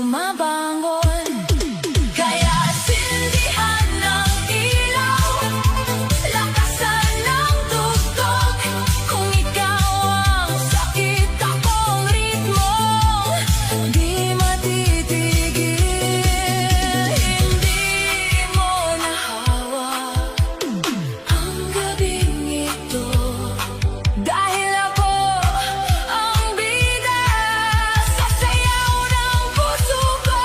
bumabangon. Kaya sindihan ng ilaw, lakasan ng tugtog. Kung ikaw ang sakit, akong ritmo, di matitigil. Hindi mo nahawa ang gabing ito, dahil ako ang bida sa sayaw ng puso ko.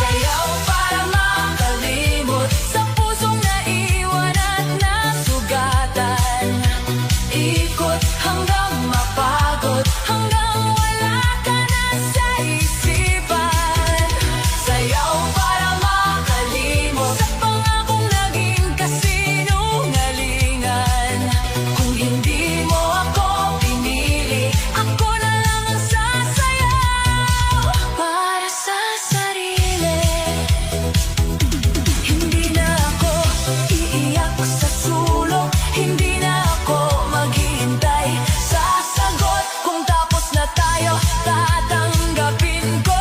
Sayaw para makalimot sa pusong naiwan at nasugatan. Ikot hanggang mapagod, hanggang wala ka na sa isipan. Sayaw para makalimot sa pangakong naging kasinungalingan. Kung hindi mo ako pinili, ako na lang ang sasayaw para sa sarili. Hindi na ako iiyak sa sulok, hindi na ako maghihintay sa sagot. Kung tapos na tayo, tatanggapin ko.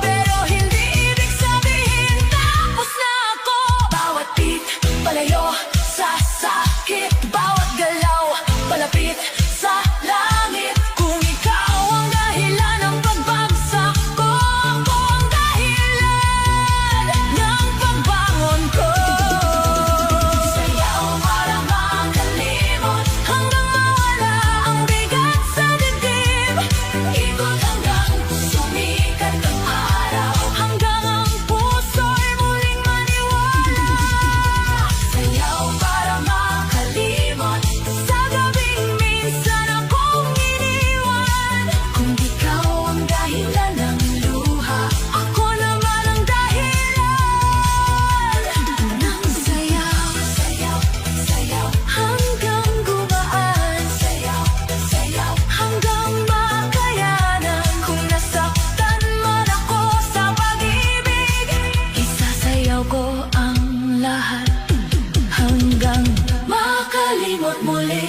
Pero hindi ibig sabihin tapos na ako. Bawat beat, palayo sa sakit. Bawat galaw, palapit sa langit. Kung ikaw ang dahilan ng pagbagsak ko, ako ang dahilan ng pagbangon ko. Sayaw para makalimot, hanggang mawala ang bigat sa dibdib. Ikot hanggang sumikat ang araw, hanggang ang puso'y muling maniwala. Sayaw para makalimot sa gabing minsan akong iniwan. Kung ikaw ang dahilan ng luha, ako naman ang dahilan ng sayaw. Sayaw, sayaw, hanggang gumaan. Sayaw, sayaw, hanggang makayanan. Kung nasaktan man ako sa pag-ibig, isasayaw ko ang lahat hanggang makalimot muli.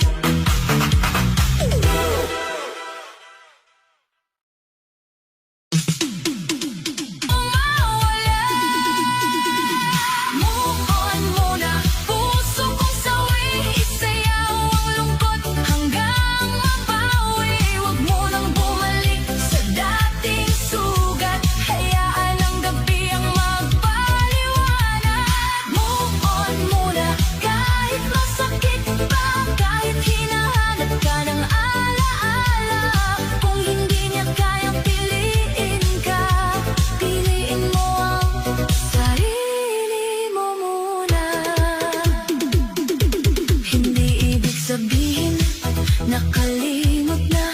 Move on muna, puso kong sawi. Isayaw ang lungkot hanggang mapawi. Huwag mo nang bumalik sa dating sugat. Hayaan ang gabi ang magpaliwanag. Move on muna, kahit masakit pa, kahit hinahanap ka ng alaala. Kung hindi niya kayang piliin ka, piliin mo ang sarili mo muna. Hindi ibig sabihin nakalimot na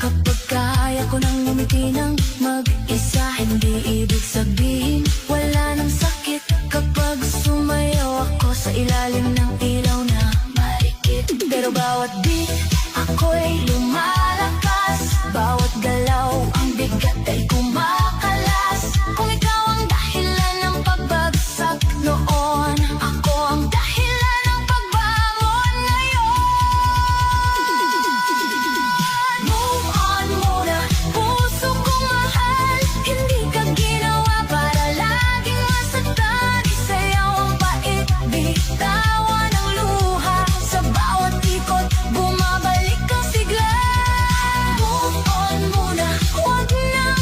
kapag kaya ko nang ngumiti ng mag-isa. Hindi ibig sabihin wala nang sakit kapag sumayaw ako sa ilalim ng ilaw na marikit. Pero bawat beat ako'y lumalakas, bawat galaw ang bigat ay kumakalas. Kung ikaw ang dahilan ng pagbagsak noon, ako ang dahilan ng pagbangon ngayon. Move on muna, puso kong mahal. Hindi ka ginawa para laging masaktan. Isayaw ang pait, bitawan ang luha. Sa bawat ikot, bumabalik ang sigla. Move on muna, huwag nang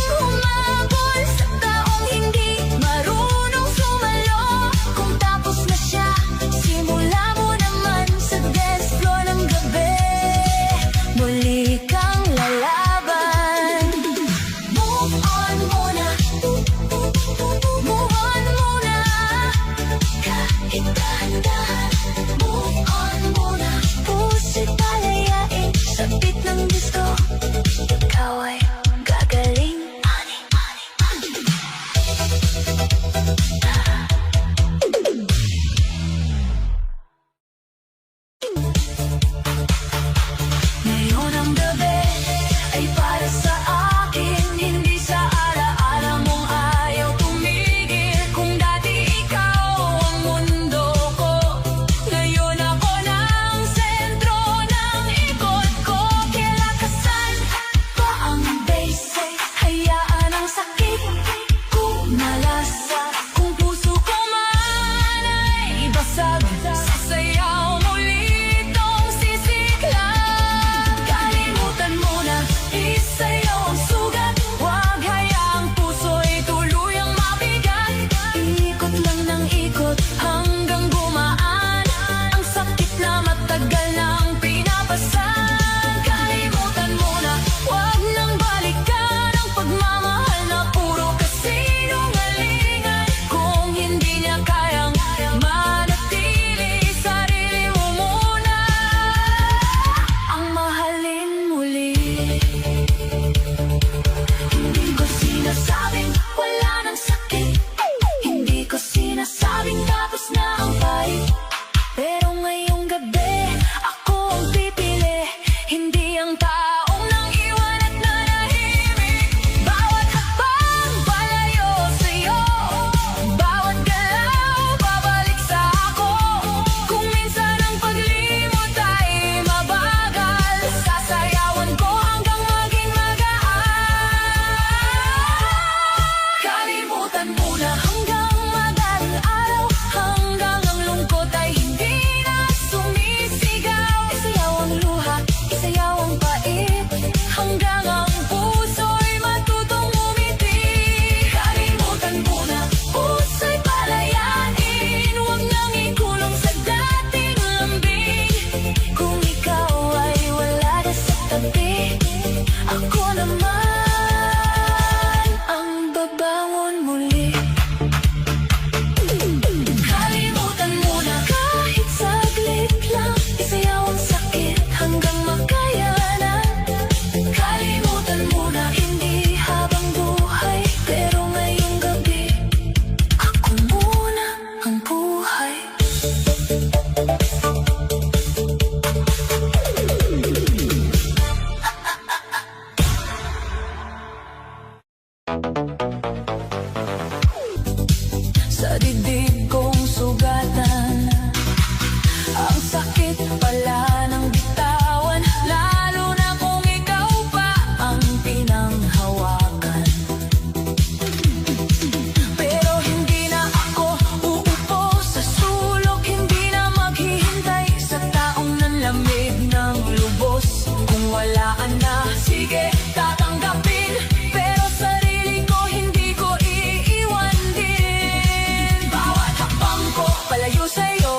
sabi, ako naman ang babangon muli. Kalimutan mo na kahit saglit lang, isayaw ang sakit hanggang makayanan. Kalimutan mo na hindi habang buhay, pero ngayong gabi, ako muna ang buhay. Sa dibdib kong sugatan, ang sakit pala ng bitawan, lalo na kung ikaw pa ang pinanghawakan. Pero hindi na ako uupo sa sulok, hindi na maghihintay sa taong nanlamig ng lubos. Kung walaan na, sige, tatanggapin, pero sarili ko hindi ko iiwan din. Bawat hakbang ko palayo sa'yo,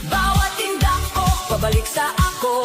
bawat tindak ko pabalik sa ako.